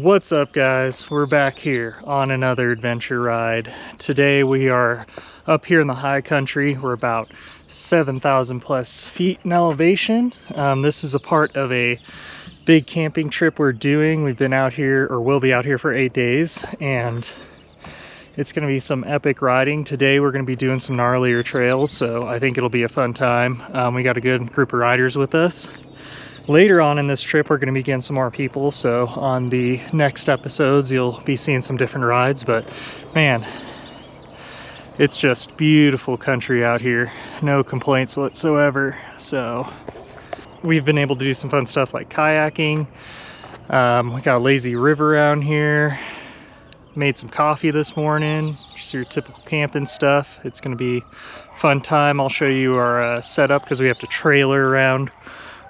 What's up, guys? We're back here on another adventure ride. Today we are up here in the high country. We're about 7,000 plus feet in elevation. This is a part of a big camping trip we're doing. We've been out here, or will be out here, for 8 days, and it's going to be some epic riding. Today we're going to be doing some gnarlier trails, so I think it'll be a fun time. We got a good group of riders with us. Later on in this trip, we're going to be getting some more people, so on the next episodes, you'll be seeing some different rides. But man, it's just beautiful country out here. No complaints whatsoever. So we've been able to do some fun stuff like kayaking. We got a lazy river around here. Made some coffee this morning. Just your typical camping stuff. It's going to be a fun time. I'll show you our setup because we have to trailer around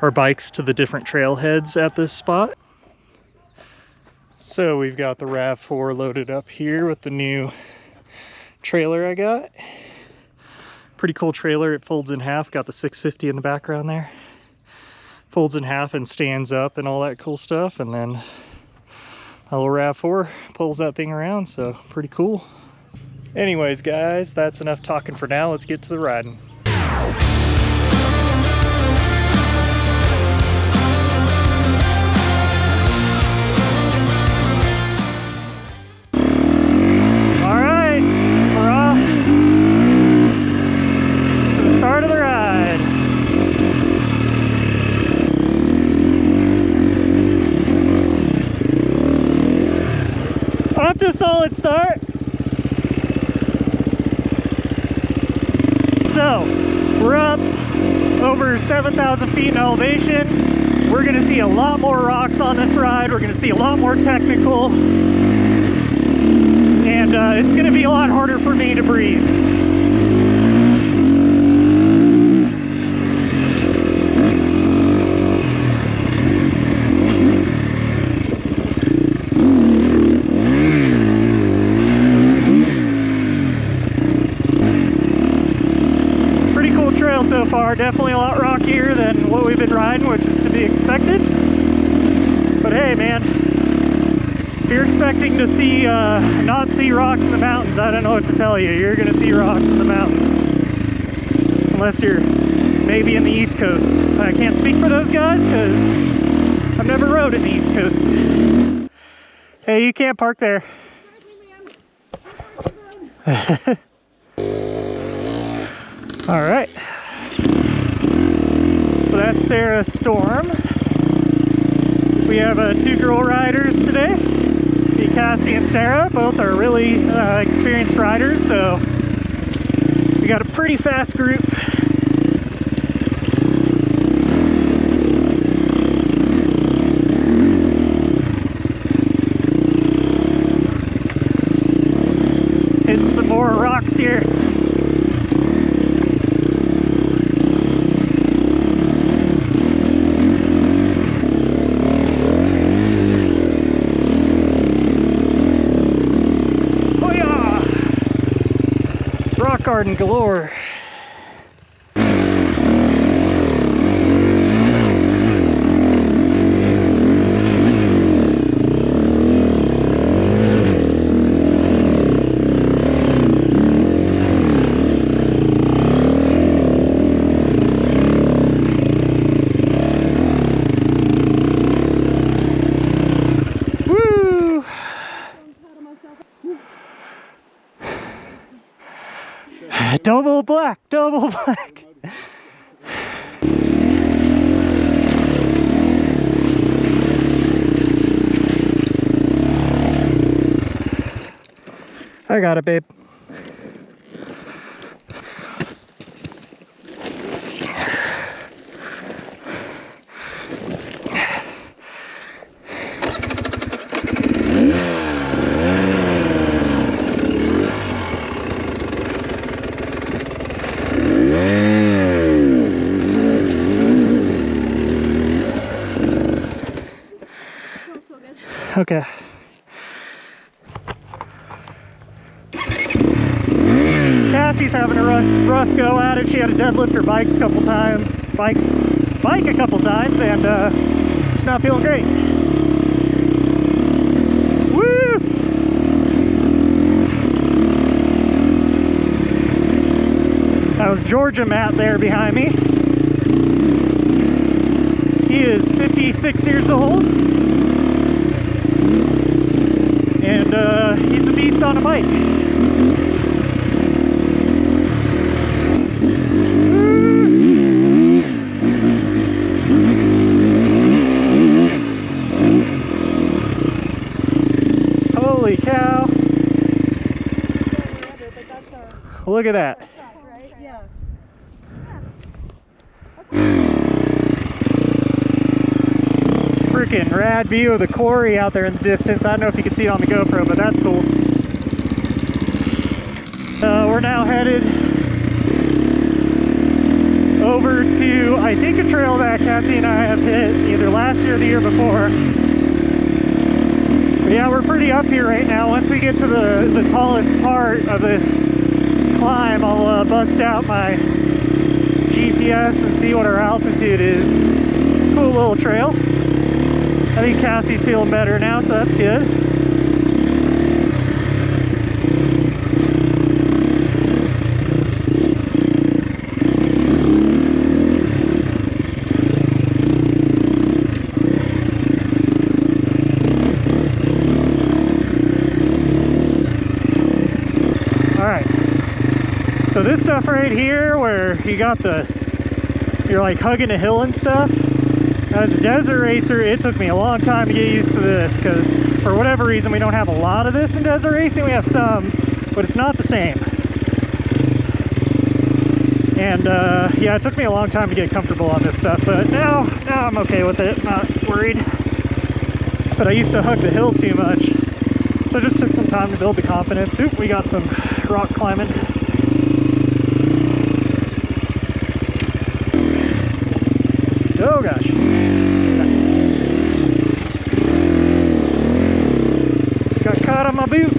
our bikes to the different trailheads at this spot. So we've got the RAV4 loaded up here with the new trailer I got. Pretty cool trailer. It folds in half. Got the 650 in the background there. Folds in half and stands up and all that cool stuff. And then a little RAV4 pulls that thing around, so pretty cool. Anyways, guys, that's enough talking for now. Let's get to the riding. Solid start. So we're up over 7,000 feet in elevation. We're going to see a lot more rocks on this ride. We're going to see a lot more technical, and it's going to be a lot harder for me to breathe. So far, definitely a lot rockier than what we've been riding, which is to be expected. But hey, man, if you're expecting to see not see rocks in the mountains, I don't know what to tell you. You're gonna see rocks in the mountains, unless you're maybe in the East Coast. I can't speak for those guys because I've never rode in the East Coast. Hey, you can't park there. All right. So that's Sarah Storm. We have two girl riders today. Cassie and Sarah, both are really experienced riders, so we got a pretty fast group. Hitting some more rocks here. Garden galore. Double black, double black. I got it, babe. Okay. Cassie's having a rough go at it. She had to deadlift her bike a couple times, and she's not feeling great. That was Georgia Matt there behind me. He is 56 years old. And he's a beast on a bike. Holy cow. Look at that. Freaking rad view of the quarry out there in the distance. I don't know if you can see it on the GoPro, but that's cool. We're now headed over to, I think, a trail that Cassie and I have hit either last year or the year before. But yeah, we're pretty up here right now. Once we get to the tallest part of this climb, I'll bust out my GPS and see what our altitude is. Cool little trail. I think Cassie's feeling better now, so that's good. Alright. So this stuff right here where you got you're like hugging a hill and stuff. As a desert racer, it took me a long time to get used to this because for whatever reason we don't have a lot of this in desert racing. We have some, but it's not the same. And yeah, it took me a long time to get comfortable on this stuff, but now I'm okay with it, not worried. But I used to hug the hill too much, so it just took some time to build the confidence. Oop, we got some rock climbing. Oh gosh. Got caught on my boot.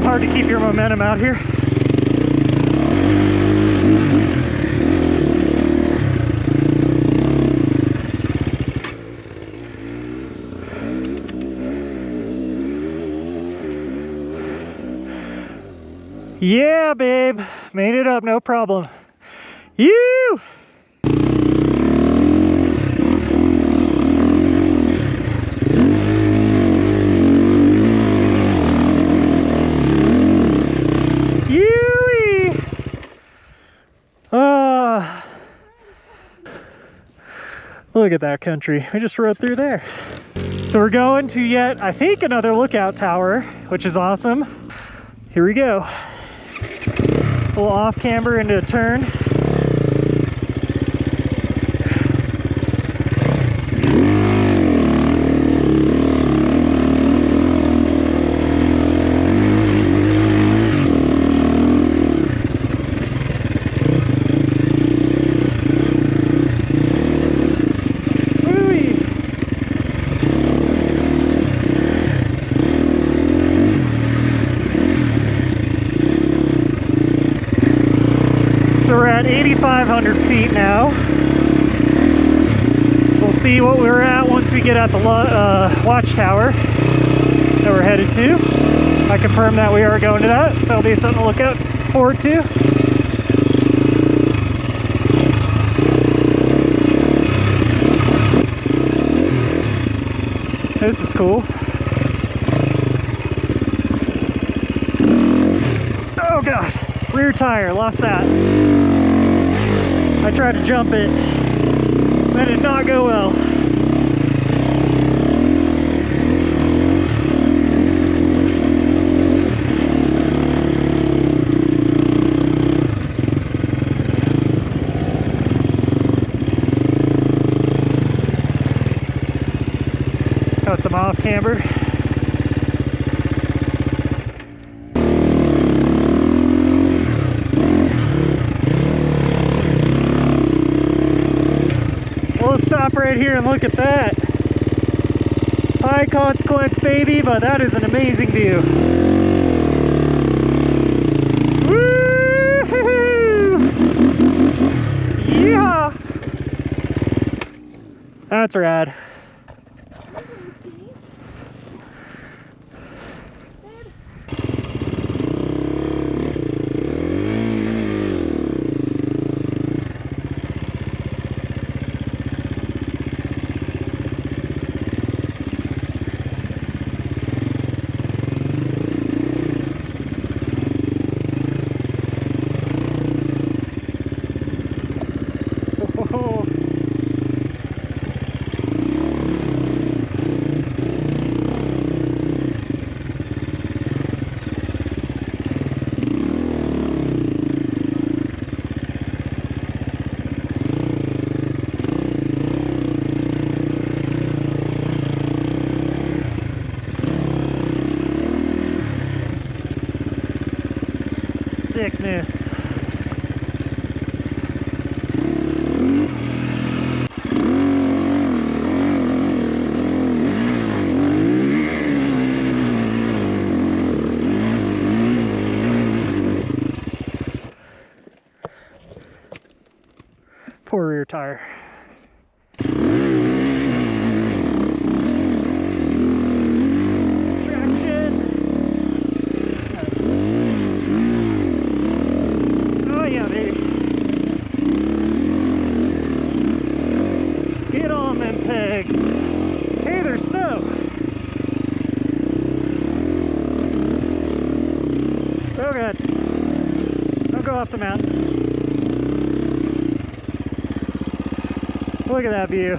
Hard to keep your momentum out here. Yeah, babe, made it up, no problem. You. Look at that country. We just rode through there. So we're going to yet, I think, another lookout tower, which is awesome. Here we go. A little off camber into a turn. So we're at 8,500 feet now. We'll see what we're at once we get at the watchtower that we're headed to. I confirm that we are going to that, so it'll be something to look out forward to. This is cool. Oh god, rear tire, lost that. I tried to jump it. That did not go well. Got some off camber. stop right here and look at that. High consequence, baby, but that is an amazing view. Woo-hoo-hoo! Yeah! That's rad. Sickness. Poor rear tire. Oh god. Don't go off the mountain. Look at that view.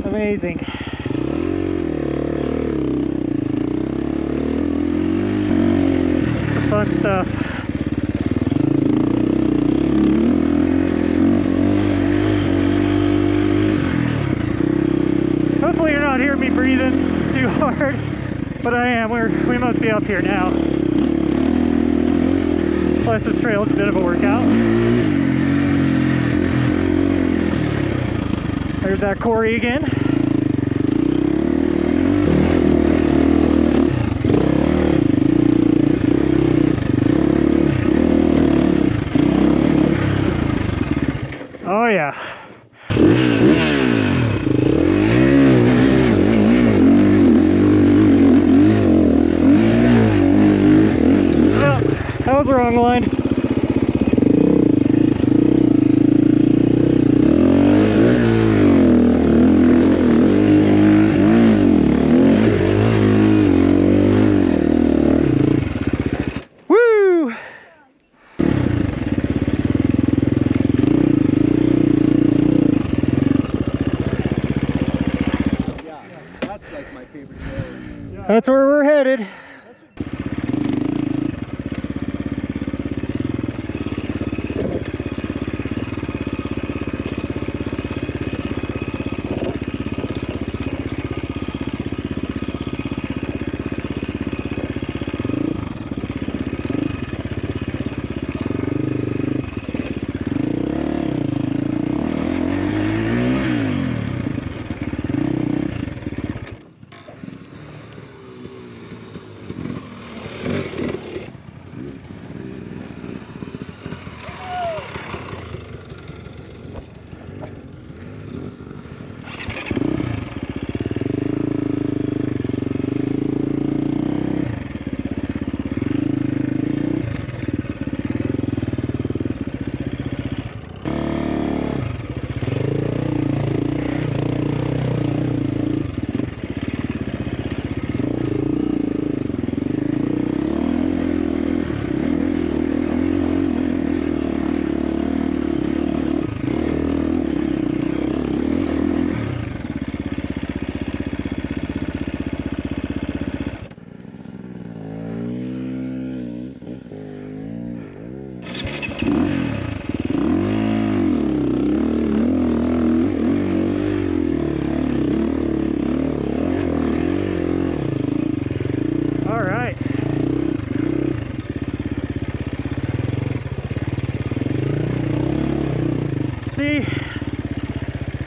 Amazing. Some fun stuff. Hopefully you're not hearing me breathing too hard, but I am. We must be up here now. Plus this trail is a bit of a workout. There's that quarry again. Oh yeah. That was the wrong line. Woo! Yeah, that's like my favorite road. That's where we're headed.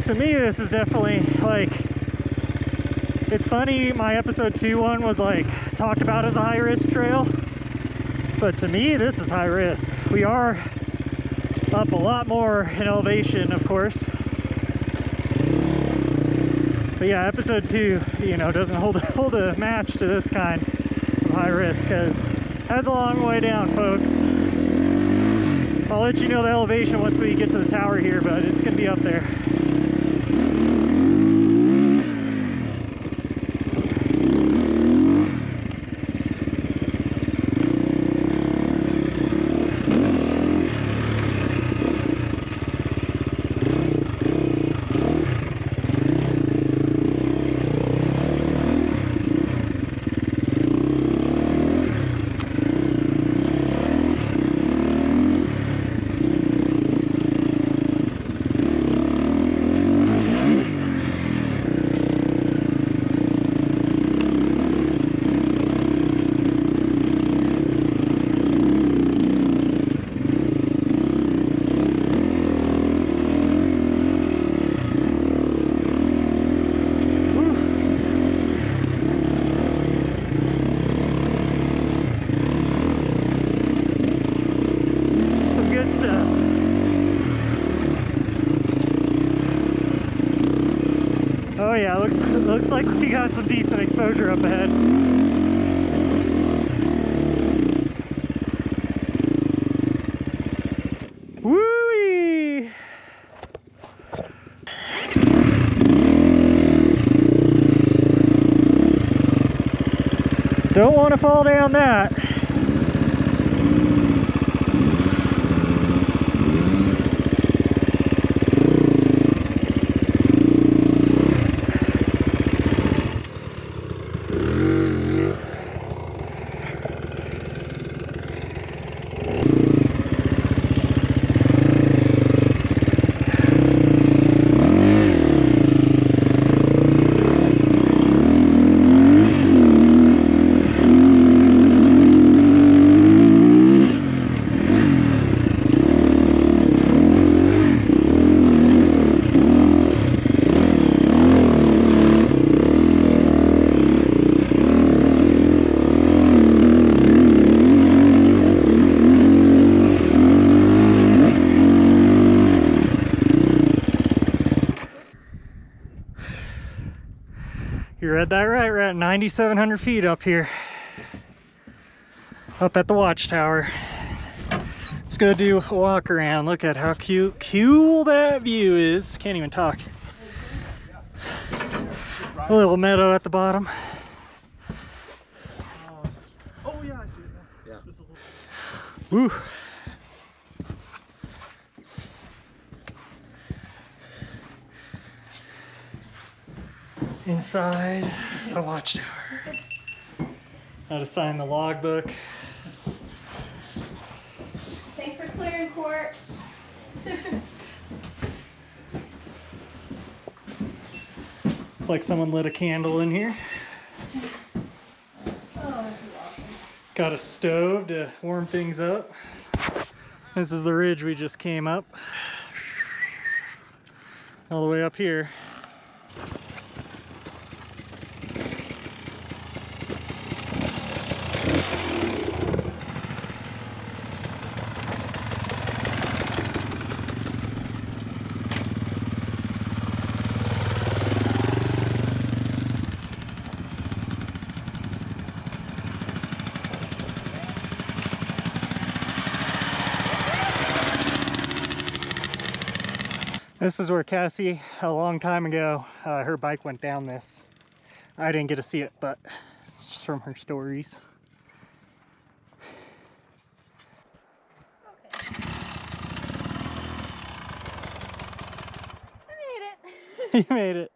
To me, this is definitely like, it's funny, my episode 2 one was like talked about as a high risk trail, but to me this is high risk. We are up a lot more in elevation, of course, but yeah, episode 2, you know, doesn't hold a match to this kind of high risk, because that's a long way down, folks. I'll let you know the elevation once we get to the tower here, but it's gonna be up there. Oh yeah, looks like we got some decent exposure up ahead. Woo-wee! Don't want to fall down that. You read that right, we're at 9,700 feet up here. Up at the watchtower. Let's go do a walk around. Look at how cool that view is. Can't even talk. A little meadow at the bottom. Oh yeah, I see it now. Yeah. Woo. Inside the watchtower. How to sign the logbook. Thanks for clearing court. It's like someone lit a candle in here. Oh, this is awesome. Got a stove to warm things up. This is the ridge we just came up. All the way up here. This is where Cassie, a long time ago, her bike went down this. I didn't get to see it, but it's just from her stories. Okay. I made it. You made it.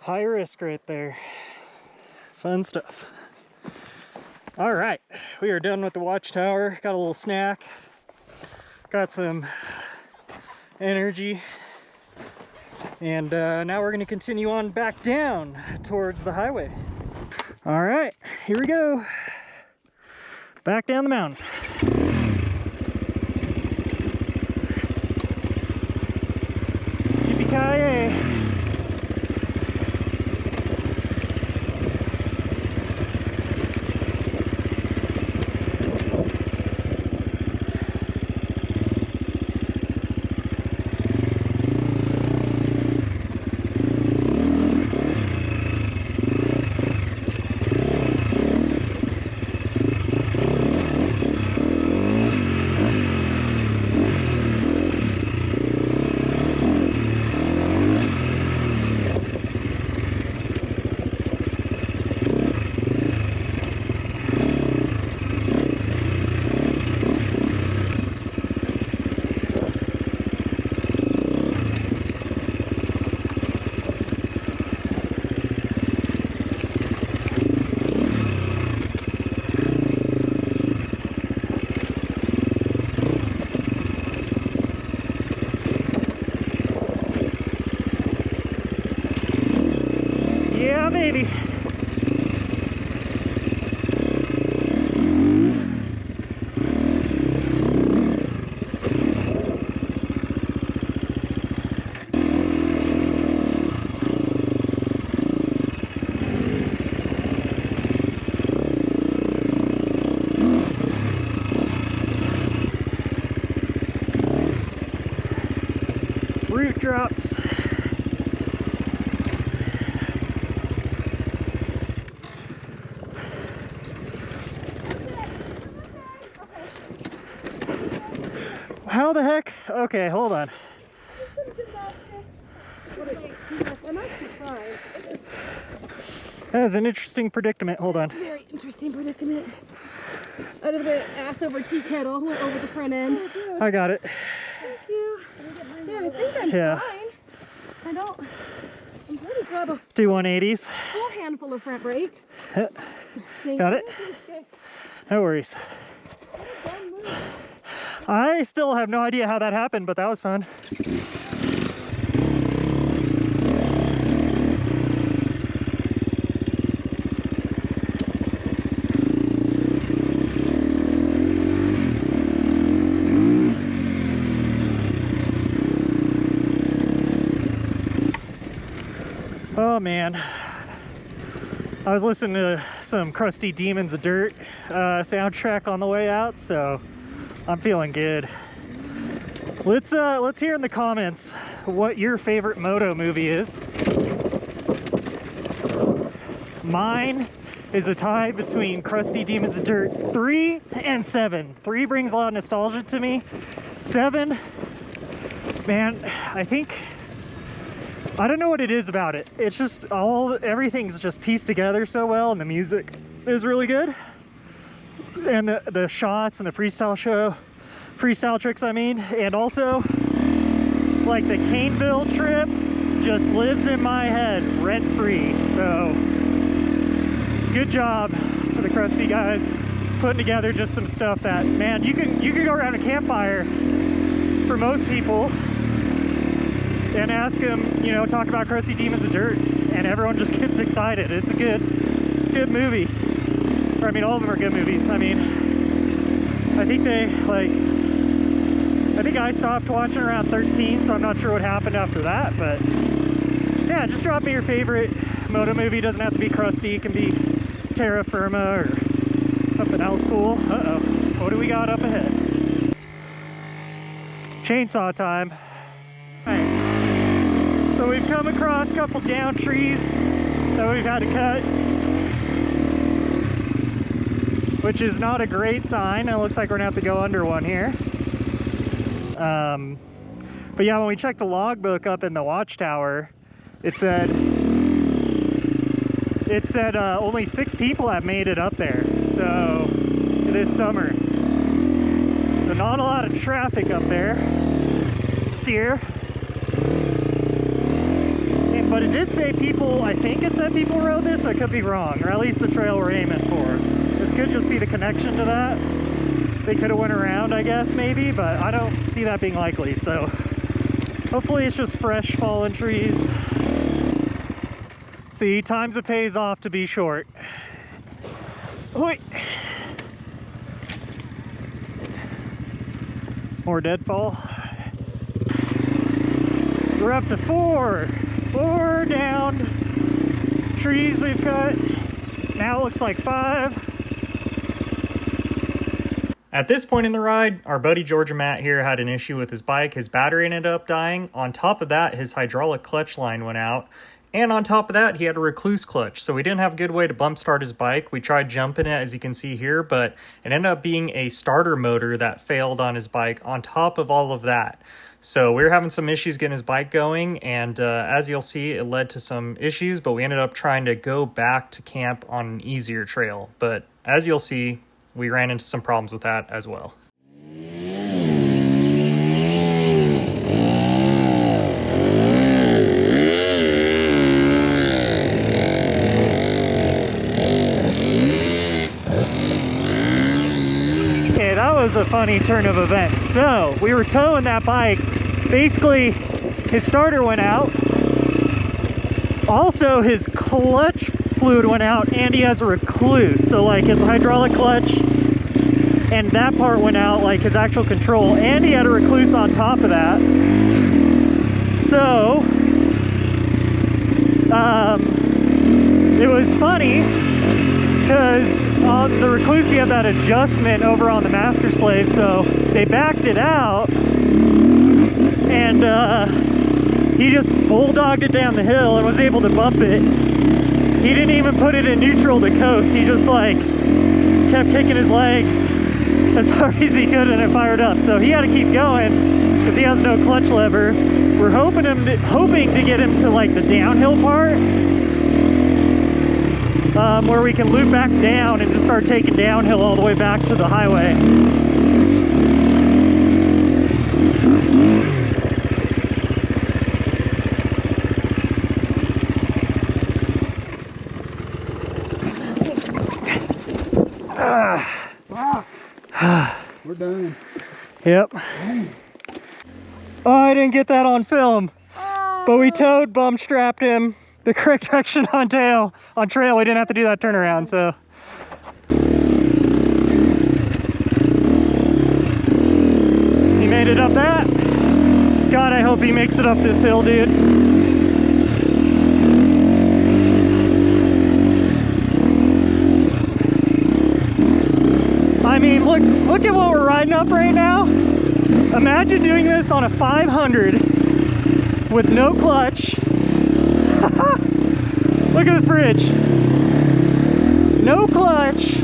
High risk right there. Fun stuff. All right, we are done with the watchtower. Got a little snack. Got some energy. And now we're going to continue on back down towards the highway. All right, here we go. Back down the mountain. Yippee-ki-yay. Yeah, baby. Root drops. How the heck? Okay, hold on. Some gymnastics. I'm actually fine. That is an interesting predicament. Hold on. Very interesting predicament. I just went ass over tea kettle, went over the front end. Oh, I got it. thank you. Yeah, I think I'm fine. I don't. I'm pretty good. Do 180s. Full handful of front brake. Got it. Okay. No worries. I still have no idea how that happened, but that was fun. Oh man, I was listening to some Crusty Demons of Dirt soundtrack on the way out, so I'm feeling good. Let's hear in the comments what your favorite moto movie is. Mine is a tie between Crusty Demons of Dirt 3 and 7. 3 brings a lot of nostalgia to me. 7, man, I don't know what it is about it. It's just everything's just pieced together so well, and the music is really good. And the shots and the freestyle tricks, I mean. And also, like, the Caneville trip just lives in my head rent-free. So, good job to the Crusty guys putting together just some stuff that, man, you can go around a campfire for most people and ask them, you know, talk about Crusty Demons of Dirt, and everyone just gets excited. It's a good movie. Or, I mean, all of them are good movies. I mean, I think I stopped watching around 13, so I'm not sure what happened after that, but yeah, just drop me your favorite moto movie. Doesn't have to be Crusty, it can be Terra Firma or something else cool. Uh-oh, what do we got up ahead? Chainsaw time. All right, so we've come across a couple down trees that we've had to cut, which is not a great sign. It looks like we're gonna have to go under one here. But yeah, when we checked the logbook up in the watchtower, it said only 6 people have made it up there, so this summer. So not a lot of traffic up there this year. But it did say people, I think it said people rode this. I could be wrong, or at least the trail we're aiming for. This could just be the connection to that. They could have went around, I guess, maybe, but I don't see that being likely. So Hopefully it's just fresh fallen trees. See, times it pays off to be short. Oi. More deadfall. We're up to 4 down trees we've cut. Now it looks like 5. At this point in the ride, our buddy Georgia Matt here had an issue with his bike. His battery ended up dying. On top of that, his hydraulic clutch line went out. And on top of that, he had a recluse clutch. So we didn't have a good way to bump start his bike. We tried jumping it, as you can see here, but it ended up being a starter motor that failed on his bike on top of all of that. So we were having some issues getting his bike going, and as you'll see, it led to some issues, but we ended up trying to go back to camp on an easier trail. But as you'll see, we ran into some problems with that as well. Okay, that was a funny turn of events. So we were towing that bike. Basically, his starter went out. Also, his clutch fluid went out, and he has a recluse. So like it's a hydraulic clutch, and that part went out, like his actual control, and he had a recluse on top of that. So it was funny because on the recluse you have that adjustment over on the Master Slave, so they backed it out, and he just bulldogged it down the hill and was able to bump it. He didn't even put it in neutral to coast. He just like kept kicking his legs as hard as he could, and it fired up. So he had to keep going because he has no clutch lever. We're hoping to get him to like the downhill part, where we can loop back down and just start taking downhill all the way back to the highway. We're done. Yep. Oh, I didn't get that on film. But we towed, bum strapped him the correct direction on trail. We didn't have to do that turnaround, so. He made it up that. God, I hope he makes it up this hill, dude. I mean, look at what we're riding up right now. Imagine doing this on a 500 with no clutch. Look at this bridge. No clutch.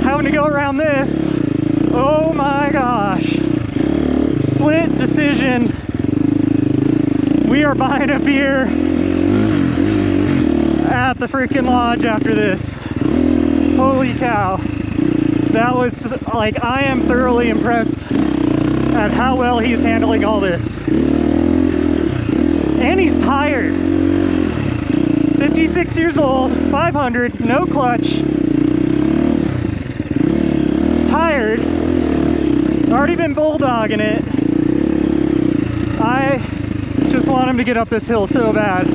Having to go around this. Oh my gosh. Split decision. We are buying a beer at the freaking lodge after this. Holy cow. That was like, I am thoroughly impressed at how well he's handling all this. And he's tired. 56 years old, 500, no clutch. Tired. Already been bulldogging it. I just want him to get up this hill so bad.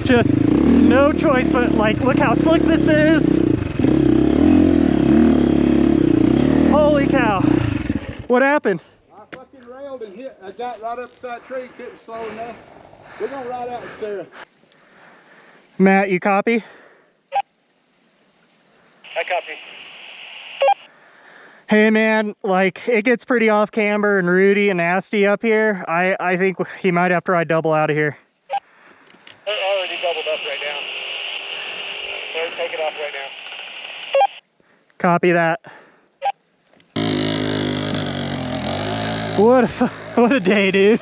Just no choice but like, look how slick this is. Holy cow. What happened? I fucking railed and hit. I got right up beside a tree, couldn't slow enough. We're gonna ride out with Sarah. Matt, you copy? I copy. Hey man, like it gets pretty off camber and rooty and nasty up here. I think he might have to ride double out of here. They're already doubled up right now. They're taking off right now. Copy that. What a day, dude.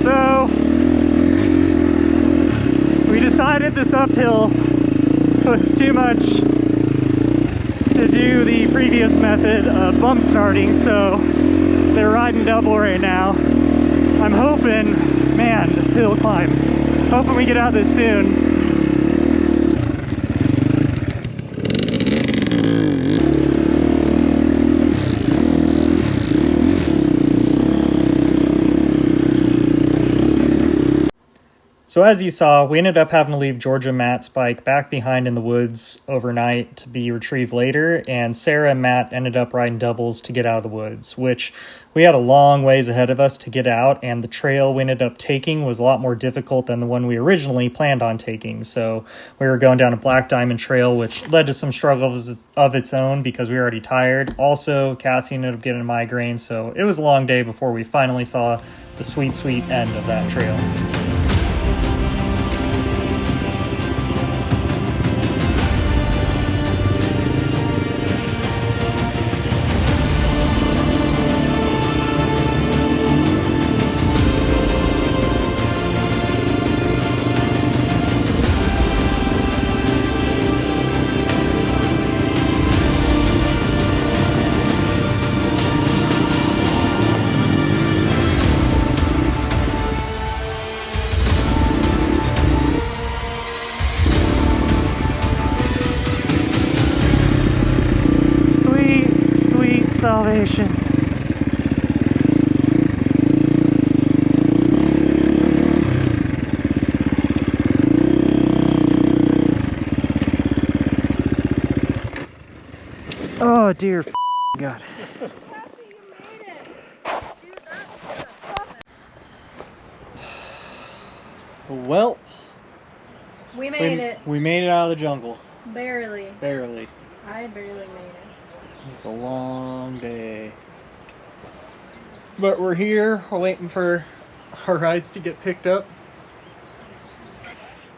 So we decided this uphill was too much to do the previous method of bump starting, so they're riding double right now. I'm hoping, man, this hill climb Hoping we get out this soon. So as you saw, we ended up having to leave Georgia Matt's bike back behind in the woods overnight to be retrieved later, and Sarah and Matt ended up riding doubles to get out of the woods, which we had a long ways ahead of us to get out, and the trail we ended up taking was a lot more difficult than the one we originally planned on taking. So we were going down a Black Diamond Trail, which led to some struggles of its own because we were already tired. Also, Cassie ended up getting a migraine, so it was a long day before we finally saw the sweet, sweet end of that trail. Salvation. Oh dear God. Well, we made it. We made it out of the jungle. Barely. Barely. I barely made it. It's a long day. But we're here, we're waiting for our rides to get picked up.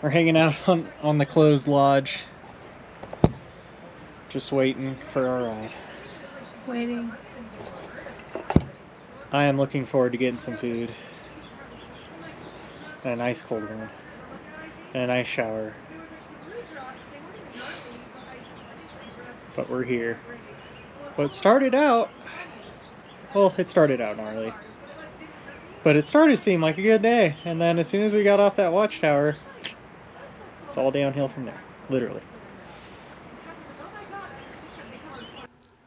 We're hanging out on the closed lodge. Just waiting for our ride. Waiting. I am looking forward to getting some food. And a nice cold one. And a nice shower. But we're here. But it started out gnarly. But it started to seem like a good day. And then as soon as we got off that watchtower, it's all downhill from there. Literally.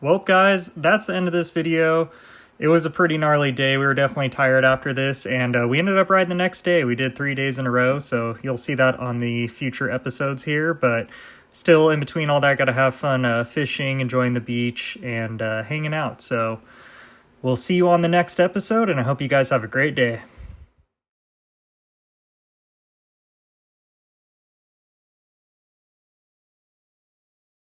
Well, guys, that's the end of this video. It was a pretty gnarly day. We were definitely tired after this, and we ended up riding the next day. We did 3 days in a row, so you'll see that on the future episodes here. But still, in between all that, got to have fun fishing, enjoying the beach, and hanging out. So we'll see you on the next episode, and I hope you guys have a great day.